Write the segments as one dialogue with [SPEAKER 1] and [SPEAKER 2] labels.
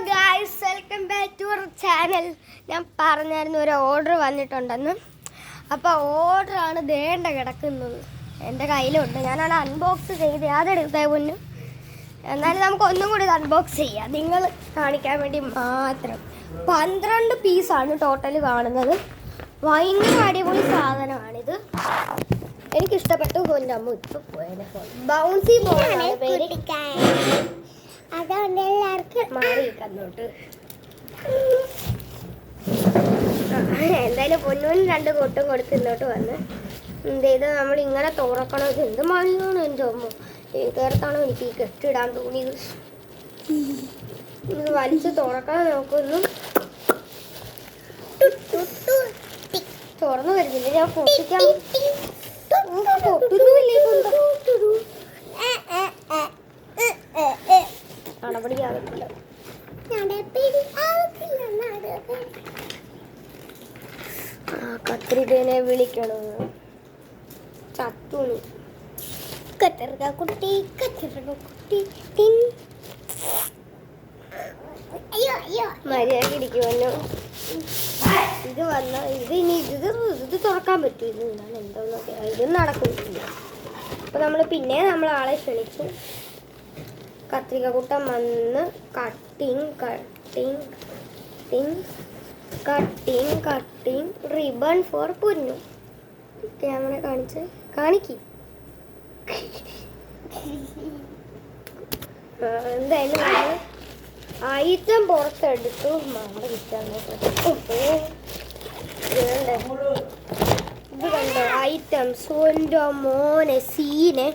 [SPEAKER 1] Guys, welcome back to our channel. ഞാൻ പറഞ്ഞായിരുന്നു ഒരു ഓർഡർ വന്നിട്ടുണ്ടെന്ന്. അപ്പോൾ ഓർഡറാണ് ദേണ്ട കിടക്കുന്നത്, എൻ്റെ കയ്യിലുണ്ട്. ഞാനത് അൺബോക്സ് ചെയ്ത് അതെടുത്തേ പൊന്നു. എന്നാലും നമുക്ക് ഒന്നും കൂടി അൺബോക്സ് ചെയ്യാം, നിങ്ങൾ കാണിക്കാൻ വേണ്ടി മാത്രം. 12 പീസാണ് ടോട്ടൽ കാണുന്നത്. ഭയങ്കര അടിപൊളി സാധനമാണിത്, എനിക്കിഷ്ടപ്പെട്ടു. എൻ്റെ അമ്മ ഇപ്പോൾ പോയത് ബൗൺസി ബോളാണ് പേര്. അതുകൊണ്ട് എല്ലാവർക്കും മാറി കന്നോട്ട്. എന്തായാലും പൊന്നൂന് 2 കൊട്ടും കൊടുത്ത് ഇന്നോട്ട് വന്ന് ഇത് നമ്മൾ ഇങ്ങനെ തുറക്കണം. ഇത് എന്ത് മണിയാണ് എൻ്റെ അമ്മ, ചേർത്താണോ എനിക്ക് ഈ കെട്ടിടാൻ തോന്നിയത്. ഇത് വലിച്ച് തുറക്കാൻ നോക്കുന്നു, തുറന്നു വരുന്നില്ല. ഞാൻ പൊട്ടിക്കാൻ പൊട്ടുന്നില്ലേ, നടപടിയാകത്തില്ല. കത്രികനെ വിളിക്കണം, ചത്തുണു. കത്തിരിക്ക കുട്ടി, കത്തിരിക്ക കുട്ടി, മര്യാദ ഇരിക്കുമല്ലോ. ഇത് വന്ന ഇത് ഇനി ഇത് തുറക്കാൻ പറ്റും. ഇത് എന്തോന്നൊക്കെ ഇത് നടക്കുന്നില്ല. അപ്പൊ നമ്മൾ ആളെ ക്ഷണിച്ചു. കത്രിക കൂട്ടം വന്ന് കട്ടിങ് റിബൺ ഫോർ പൊന്നു. ക്യാമറ കാണിക്കും. എന്തായാലും നമ്മൾ ഐറ്റം പുറത്തെടുത്തു. നമ്മുടെ കിട്ടാൻ ഇത് കണ്ടോ ഐറ്റംസ്. എൻ്റെ മോനെ സീനെ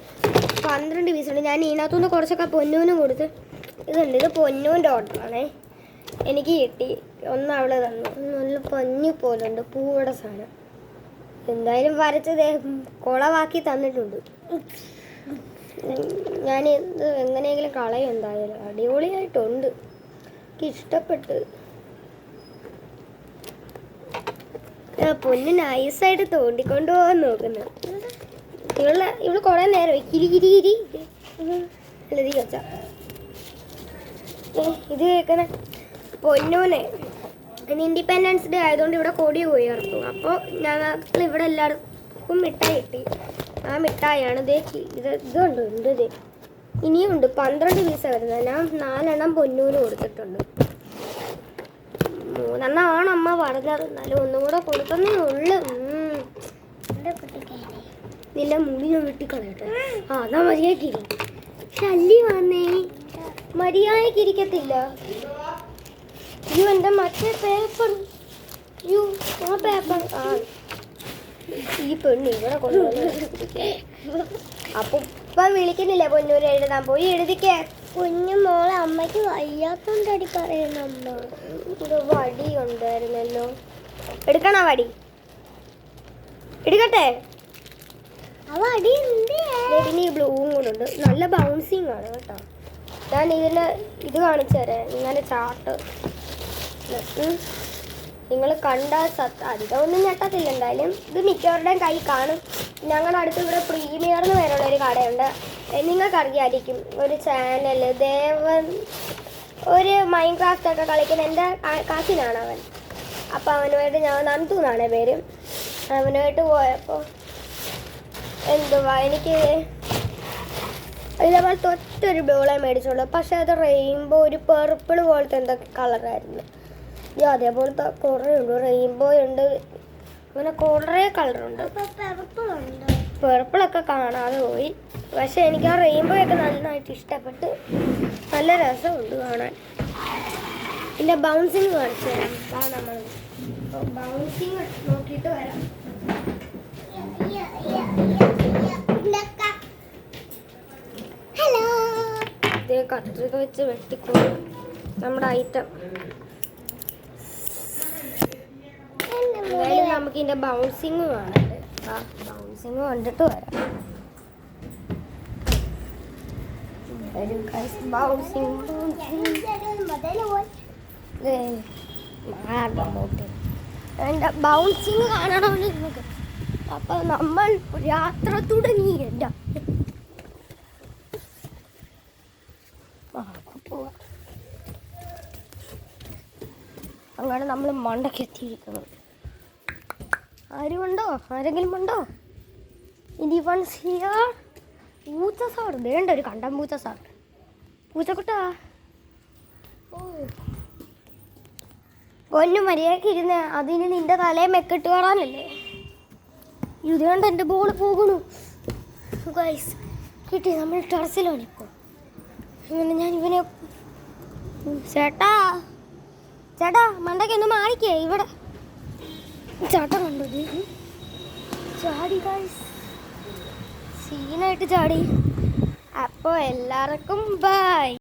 [SPEAKER 1] 12 പീസുണ്ട്. ഞാൻ ഇതിനകത്തുനിന്ന് കുറച്ചൊക്കെ പൊന്നൂനും കൊടുത്ത്. ഇതുണ്ട്, ഇത് പൊന്നൂൻ്റെ ഓർഡറാണേ. എനിക്ക് കിട്ടി. ഒന്ന് അവള് തന്നു. നല്ല പഞ്ഞി പോലുണ്ട്, പൂവയുടെ സാധനം. എന്തായാലും വരച്ചത് കുളവാക്കി തന്നിട്ടുണ്ട്. ഞാൻ ഇത് എങ്ങനെയെങ്കിലും കളയും. എന്തായാലും അടിപൊളിയായിട്ടുണ്ട്, എനിക്ക് ഇഷ്ടപ്പെട്ട്. പൊന്നു നൈസായിട്ട് തോണ്ടിക്കൊണ്ട് പോകാൻ നോക്കുന്നു. ഇവള് കുറെ നേരം കിരി വെച്ച ഇത് കേൾക്കുന്ന പൊന്നൂനെ ഇൻഡിപെൻഡൻസ് ഡേ ആയതുകൊണ്ട് ഇവിടെ കൊടി ഉയർത്തു. അപ്പോൾ ഞങ്ങൾ ഇവിടെ എല്ലാവർക്കും മിഠായി കിട്ടി. ആ മിഠായിയാണ് ഇതുണ്ട്. ഇത് ഇനിയുണ്ട്. 12 പീസാണ് വരുന്നത്. ഞാൻ 4 എണ്ണം പൊന്നൂന് കൊടുത്തിട്ടുണ്ട്. 3 എണ്ണം ആണ് അമ്മ പറഞ്ഞത്. എന്നാലും ഒന്നും കൂടെ കൊടുക്കുന്നേ ഉള്ളു. നില്ല മുടി ഞാൻ വെട്ടിക്കളയട്ടെ. അതാ മര്യാദക്കിരി. ശല്ലി വന്നേ, മര്യാദക്കിരിക്കത്തില്ല. അയ്യോ എൻ്റെ മറ്റേ പേപ്പർ, അയ്യോ ആ പേപ്പർ. ഈ പെണ്ണ് ഇവിടെ കൊണ്ടുവന്ന്. അപ്പൊ ഇപ്പം വിളിക്കുന്നില്ലേ പൊന്നൂര് എഴുതാൻ? പോയി എഴുതിക്കേ. കുഞ്ഞു മോളെ അമ്മയ്ക്ക് വയ്യാത്തോണ്ടടി പറയുന്ന അമ്മ. ഇത് വടി ഉണ്ടായിരുന്നല്ലോ, എടുക്കണോ വടി? എടുക്കട്ടെ. പിന്നെ ഈ ബ്ലൂവും കൂടെ ഉണ്ട്. നല്ല ബൗൺസിങ് ആണ് കേട്ടോ. ഞാൻ ഇത് കാണിച്ചു തരാം. ഇങ്ങനെ ചാട്ട് നിങ്ങൾ കണ്ടാൽ അധികം ഒന്നും ഞെട്ടത്തില്ല. എന്തായാലും ഇത് മിക്കവരുടെയും കൈ കാണും. ഞങ്ങളുടെ അടുത്ത് ഇവിടെ പ്രീമിയർ എന്ന് പേരുള്ളൊരു കടയുണ്ട്. നിങ്ങൾക്കറിയായിരിക്കും. ഒരു ചാനൽ ദേവൻ, ഒരു മൈൻഡ് ക്രാഫ്റ്റ് ഒക്കെ കളിക്കുന്ന എൻ്റെ കസിനാണ് അവൻ. അപ്പോൾ അവനുമായിട്ട് ഞാൻ നന്ദു എന്നാണ് പേര്. അവനുമായിട്ട് പോയപ്പോൾ എന്തുവാ എനിക്ക് ഇതേപോലത്തെ ഒറ്റൊരു ബോളെ മേടിച്ചുള്ളൂ. പക്ഷെ അത് റെയിൻബോ, ഒരു പെർപ്പിൾ പോലത്തെ എന്തൊക്കെ കളറായിരുന്നു. അതേപോലത്തെ കുറേ ഉണ്ട്. റെയിൻബോ ഉണ്ട്, അങ്ങനെ കുറേ കളറുണ്ട്. പെർപ്പിളൊക്കെ കാണാതെ പോയി. പക്ഷെ എനിക്ക് ആ റെയിൻബോ ഒക്കെ നന്നായിട്ട് ഇഷ്ടപ്പെട്ട്. നല്ല രസമുണ്ട് കാണാൻ. പിന്നെ ബൗൺസിങ് കാണിച്ചു തരാം. നമ്മൾ ബൗൺസിങ് നോക്കിയിട്ട് വരാം. കത്രിക വെച്ച് വെട്ടിക്കോളും നമ്മുടെ ഐറ്റം. നമുക്ക് ഇതിന്റെ ബൗൺസിങ് കാണട്ടെ. ബൗൺസിങ് കണ്ടിട്ട് വരാം. ബൗൺസിങ് കാണണമെന്ന് നിങ്ങൾക്ക്. അപ്പൊ നമ്മൾ യാത്ര തുടങ്ങി. എൻ്റെ അങ്ങനെ നമ്മൾ മണ്ടയ്ക്ക് എത്തിയിരിക്കുന്നത്. ആരുമുണ്ടോ? ആരെങ്കിലും ഉണ്ടോ? ഇനി വൺസ് ഹിയർ. പൂച്ച സാർ വേണ്ട, ഒരു കണ്ടം പൂച്ച സാർ. പൂച്ചക്കുട്ടാ, പൊന്നു മര്യാദക്ക് ഇരുന്ന് അതിന് നിന്റെ തലയെ മെക്കിട്ട് കയറാനല്ലേ. ഇത് കണ്ട് എൻ്റെ ബോൾ പോകുന്നു. ഗൈസ് കിട്ടി, നമ്മൾ ടെറസിലാണ് ഇപ്പോൾ. അങ്ങനെ ഞാൻ ഇവനെ ചേട്ടാ ചേട്ടാ മണ്ടയ്ക്കൊന്ന് മാറിക്കേ. ഇവിടെ ചേട്ടൻ കണ്ടു ചാടി ഗൈസ്, സീനായിട്ട് ചാടി. അപ്പോൾ എല്ലാവർക്കും ബൈ.